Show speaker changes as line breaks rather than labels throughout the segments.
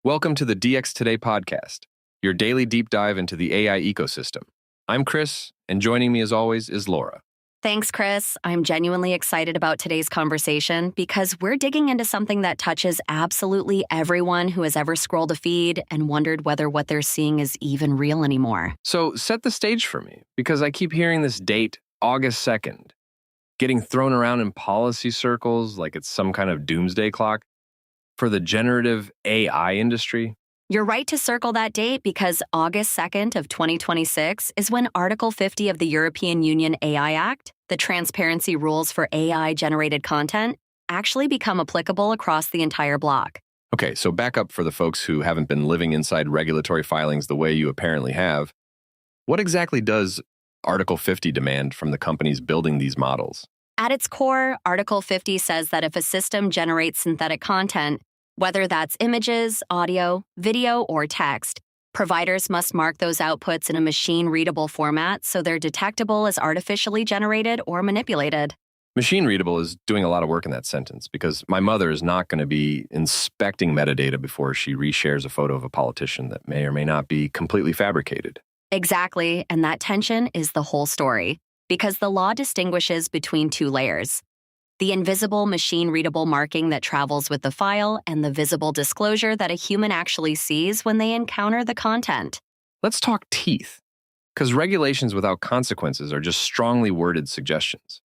Welcome to the DX Today podcast, your daily deep dive into the AI ecosystem. I'm Chris, and joining me as always is Laura.
Thanks, Chris. I'm genuinely excited about today's conversation because we're digging into something that touches absolutely everyone who has ever scrolled a feed and wondered whether what they're seeing is even real anymore.
So set the stage for me, because I keep hearing this date, August 2nd, getting thrown around in policy circles like it's some kind of doomsday clock for the generative AI industry.
You're right to circle that date because August 2nd of 2026 is when Article 50 of the European Union AI Act, the transparency rules for AI-generated content, actually become applicable across the entire bloc.
Okay, so back up for the folks who haven't been living inside regulatory filings the way you apparently have. What exactly does Article 50 demand from the companies building these models?
At its core, Article 50 says that if a system generates synthetic content, whether that's images, audio, video, or text, providers must mark those outputs in a machine-readable format so they're detectable as artificially generated or manipulated.
Machine-readable is doing a lot of work in that sentence because my mother is not going to be inspecting metadata before she reshares a photo of a politician that may or may not be completely fabricated.
Exactly, and that tension is the whole story because the law distinguishes between two layers: the invisible machine-readable marking that travels with the file and the visible disclosure that a human actually sees when they encounter the content.
Let's talk teeth, because regulations without consequences are just strongly worded suggestions.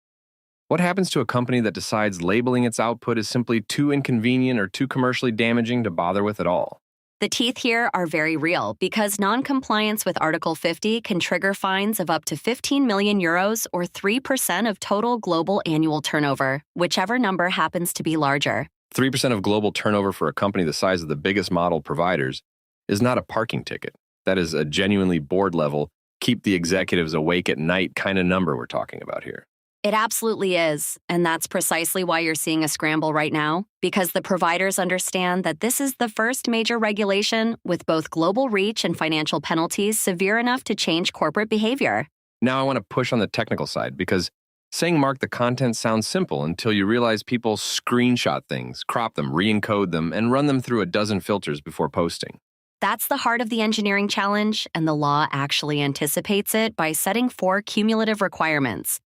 What happens to a company that decides labeling its output is simply too inconvenient or too commercially damaging to bother with at all?
The teeth here are very real because non-compliance with Article 50 can trigger fines of up to 15 million euros or 3% of total global annual turnover, whichever number happens to be larger.
3% of global turnover for a company the size of the biggest model providers is not a parking ticket. That is a genuinely board level, keep the executives awake at night kind of number we're talking about here.
It absolutely is, and that's precisely why you're seeing a scramble right now, because the providers understand that this is the first major regulation with both global reach and financial penalties severe enough to change corporate behavior.
Now I want to push on the technical side, because saying mark the content sounds simple until you realize people screenshot things, crop them, re-encode them, and run them through a dozen filters before posting.
That's the heart of the engineering challenge, and the law actually anticipates it by setting 4 cumulative requirements.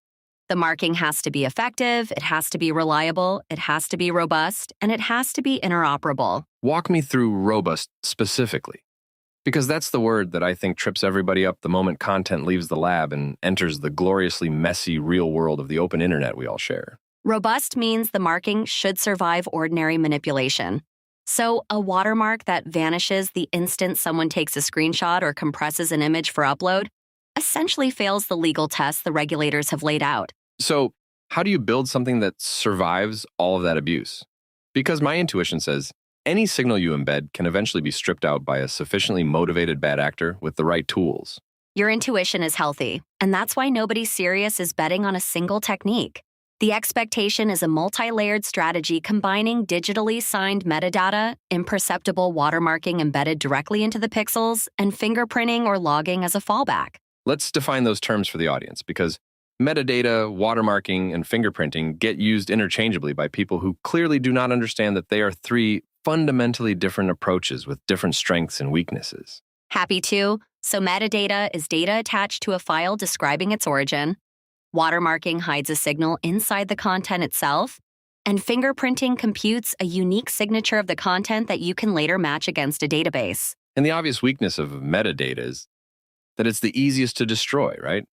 The marking has to be effective, it has to be reliable, it has to be robust, and it has to be interoperable.
Walk me through robust specifically, because that's the word that I think trips everybody up the moment content leaves the lab and enters the gloriously messy real world of the open internet we all share.
Robust means the marking should survive ordinary manipulation. So a watermark that vanishes the instant someone takes a screenshot or compresses an image for upload essentially fails the legal tests the regulators have laid out.
So, how do you build something that survives all of that abuse? Because my intuition says any signal you embed can eventually be stripped out by a sufficiently motivated bad actor with the right tools.
Your intuition is healthy, and that's why nobody serious is betting on a single technique. The expectation is a multi-layered strategy combining digitally signed metadata, imperceptible watermarking embedded directly into the pixels, and fingerprinting or logging as a fallback.
Let's define those terms for the audience, because metadata, watermarking, and fingerprinting get used interchangeably by people who clearly do not understand that they are 3 fundamentally different approaches with different strengths and weaknesses.
Happy to. So metadata is data attached to a file describing its origin. Watermarking hides a signal inside the content itself. And fingerprinting computes a unique signature of the content that you can later match against a database.
And the obvious weakness of metadata is that it's the easiest to destroy, right?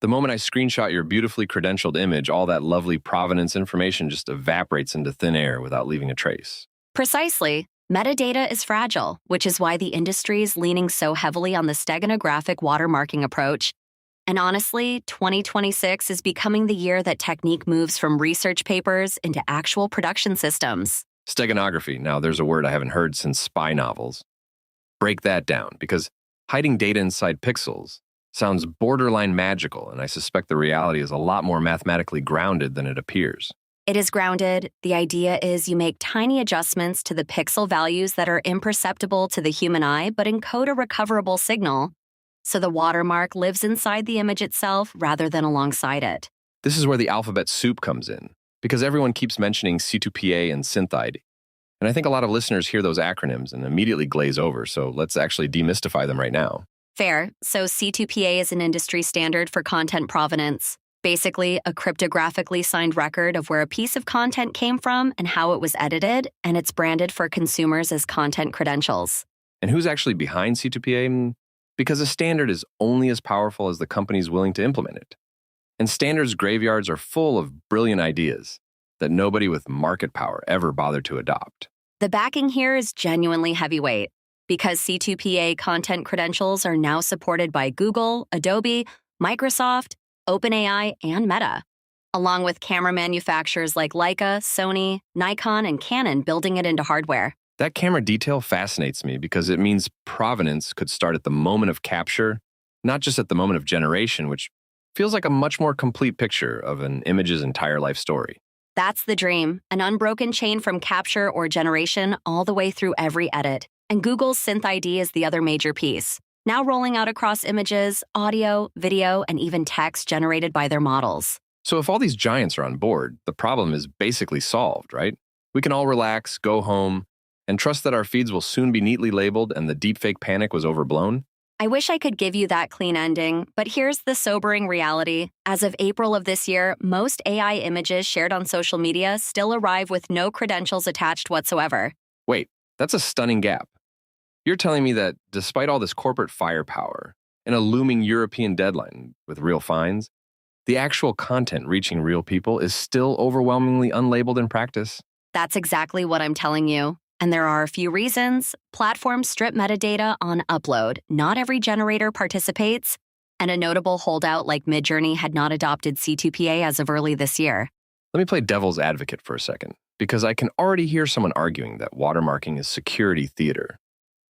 The moment I screenshot your beautifully credentialed image, all that lovely provenance information just evaporates into thin air without leaving a trace.
Precisely. Metadata is fragile, which is why the industry is leaning so heavily on the steganographic watermarking approach. And honestly, 2026 is becoming the year that technique moves from research papers into actual production systems.
Steganography. Now, there's a word I haven't heard since spy novels. Break that down, because hiding data inside pixels sounds borderline magical, and I suspect the reality is a lot more mathematically grounded than it appears.
It is grounded. The idea is you make tiny adjustments to the pixel values that are imperceptible to the human eye but encode a recoverable signal, so the watermark lives inside the image itself rather than alongside it.
This is where the alphabet soup comes in, because everyone keeps mentioning C2PA and SynthID. And I think a lot of listeners hear those acronyms and immediately glaze over, so let's actually demystify them right now.
Fair. So C2PA is an industry standard for content provenance. Basically, a cryptographically signed record of where a piece of content came from and how it was edited, and it's branded for consumers as content credentials.
And who's actually behind C2PA? Because a standard is only as powerful as the companies willing to implement it. And standards graveyards are full of brilliant ideas that nobody with market power ever bothered to adopt.
The backing here is genuinely heavyweight, because C2PA content credentials are now supported by Google, Adobe, Microsoft, OpenAI, and Meta, along with camera manufacturers like Leica, Sony, Nikon, and Canon building it into hardware.
That camera detail fascinates me because it means provenance could start at the moment of capture, not just at the moment of generation, which feels like a much more complete picture of an image's entire life story.
That's the dream, an unbroken chain from capture or generation all the way through every edit. And Google's SynthID is the other major piece, now rolling out across images, audio, video, and even text generated by their models.
So if all these giants are on board, the problem is basically solved, right? We can all relax, go home, and trust that our feeds will soon be neatly labeled and the deepfake panic was overblown?
I wish I could give you that clean ending, but here's the sobering reality. As of April of this year, most AI images shared on social media still arrive with no credentials attached whatsoever.
Wait, that's a stunning gap. You're telling me that despite all this corporate firepower and a looming European deadline with real fines, the actual content reaching real people is still overwhelmingly unlabeled in practice?
That's exactly what I'm telling you. And there are a few reasons. Platforms strip metadata on upload. Not every generator participates. And a notable holdout like Midjourney had not adopted C2PA as of early this year.
Let me play devil's advocate for a second, because I can already hear someone arguing that watermarking is security theater,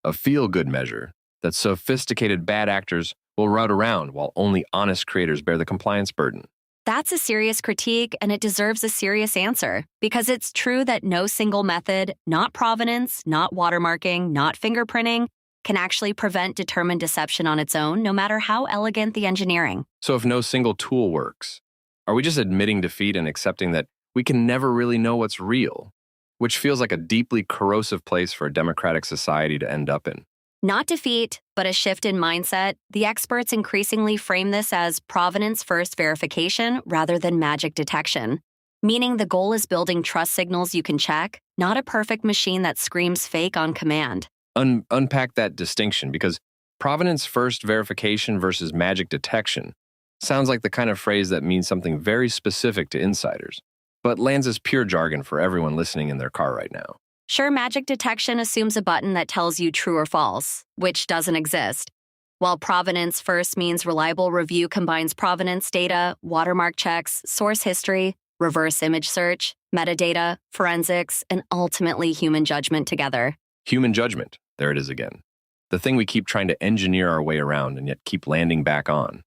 a feel-good measure that sophisticated bad actors will route around while only honest creators bear the compliance burden.
That's a serious critique, and it deserves a serious answer, because it's true that no single method, not provenance, not watermarking, not fingerprinting, can actually prevent determined deception on its own, no matter how elegant the engineering.
So if no single tool works, are we just admitting defeat and accepting that we can never really know what's real, which feels like a deeply corrosive place for a democratic society to end up in?
Not defeat, but a shift in mindset. The experts increasingly frame this as provenance-first verification rather than magic detection, meaning the goal is building trust signals you can check, not a perfect machine that screams fake on command.
Unpack that distinction, because provenance-first verification versus magic detection sounds like the kind of phrase that means something very specific to insiders, but lands as pure jargon for everyone listening in their car right now.
Sure, magic detection assumes a button that tells you true or false, which doesn't exist. While provenance first means reliable review combines provenance data, watermark checks, source history, reverse image search, metadata, forensics, and ultimately human judgment together.
Human judgment, there it is again. The thing we keep trying to engineer our way around and yet keep landing back on.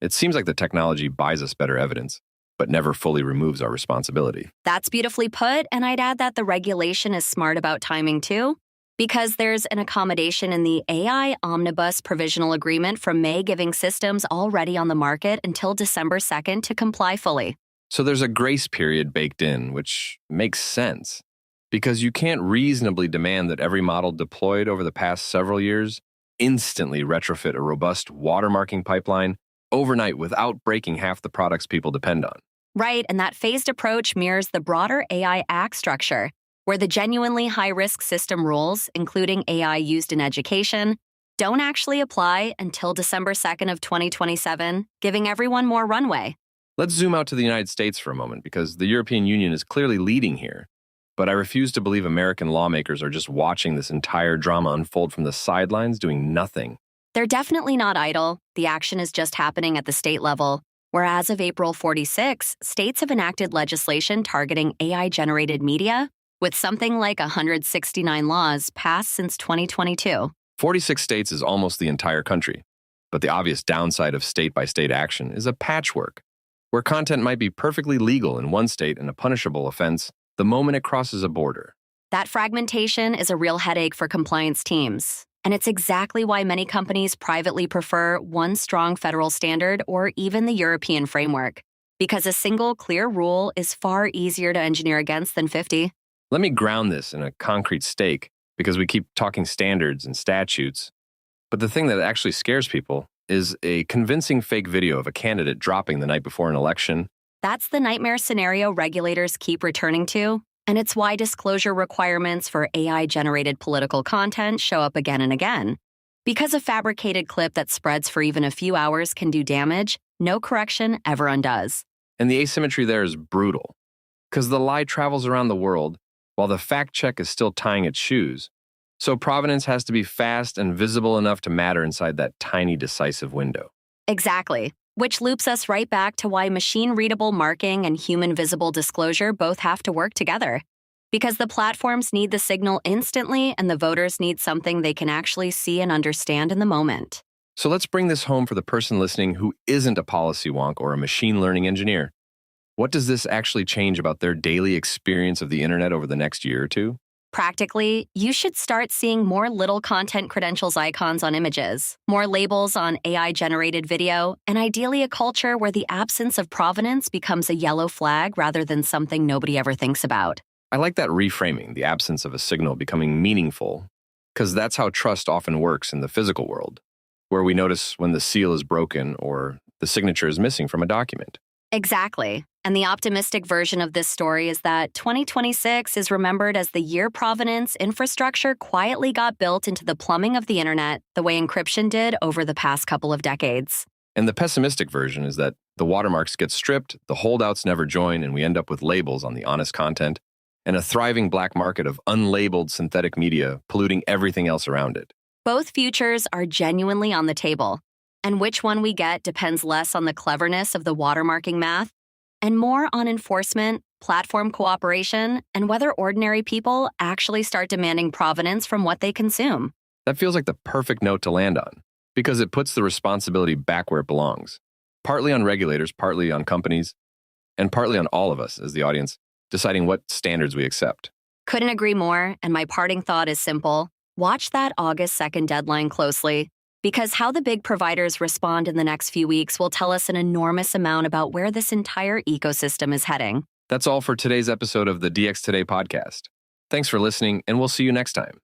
It seems like the technology buys us better evidence, but never fully removes our responsibility.
That's beautifully put, and I'd add that the regulation is smart about timing too, because there's an accommodation in the AI Omnibus Provisional Agreement from May giving systems already on the market until December 2nd to comply fully.
So there's a grace period baked in, which makes sense, because you can't reasonably demand that every model deployed over the past several years instantly retrofit a robust watermarking pipeline overnight without breaking half the products people depend on.
Right, and that phased approach mirrors the broader AI Act structure, where the genuinely high-risk system rules, including AI used in education, don't actually apply until December 2nd of 2027, giving everyone more runway.
Let's zoom out to the United States for a moment, because the European Union is clearly leading here. But I refuse to believe American lawmakers are just watching this entire drama unfold from the sidelines, doing nothing.
They're definitely not idle. The action is just happening at the state level, where as of April 46, states have enacted legislation targeting AI-generated media, with something like 169 laws passed since 2022.
46 states is almost the entire country. But the obvious downside of state-by-state action is a patchwork, where content might be perfectly legal in one state and a punishable offense the moment it crosses a border.
That fragmentation is a real headache for compliance teams. And it's exactly why many companies privately prefer one strong federal standard or even the European framework, because a single clear rule is far easier to engineer against than 50.
Let me ground this in a concrete stake because we keep talking standards and statutes. But the thing that actually scares people is a convincing fake video of a candidate dropping the night before an election.
That's the nightmare scenario regulators keep returning to, and it's why disclosure requirements for AI-generated political content show up again and again. Because a fabricated clip that spreads for even a few hours can do damage, no correction ever undoes.
And the asymmetry there is brutal. Because the lie travels around the world while the fact check is still tying its shoes. So provenance has to be fast and visible enough to matter inside that tiny decisive window.
Exactly. Which loops us right back to why machine-readable marking and human-visible disclosure both have to work together. Because the platforms need the signal instantly and the voters need something they can actually see and understand in the moment.
So let's bring this home for the person listening who isn't a policy wonk or a machine learning engineer. What does this actually change about their daily experience of the internet over the next year or two?
Practically, you should start seeing more little content credentials icons on images, more labels on AI-generated video, and ideally a culture where the absence of provenance becomes a yellow flag rather than something nobody ever thinks about.
I like that reframing, the absence of a signal becoming meaningful, because that's how trust often works in the physical world, where we notice when the seal is broken or the signature is missing from a document.
Exactly. And the optimistic version of this story is that 2026 is remembered as the year provenance infrastructure quietly got built into the plumbing of the internet the way encryption did over the past couple of decades.
And the pessimistic version is that the watermarks get stripped, the holdouts never join, and we end up with labels on the honest content and a thriving black market of unlabeled synthetic media polluting everything else around it.
Both futures are genuinely on the table. And which one we get depends less on the cleverness of the watermarking math and more on enforcement, platform cooperation, and whether ordinary people actually start demanding provenance from what they consume.
That feels like the perfect note to land on, because it puts the responsibility back where it belongs, partly on regulators, partly on companies, and partly on all of us as the audience, deciding what standards we accept.
Couldn't agree more, and my parting thought is simple. Watch that August 2nd deadline closely. Because how the big providers respond in the next few weeks will tell us an enormous amount about where this entire ecosystem is heading.
That's all for today's episode of the DX Today podcast. Thanks for listening, and we'll see you next time.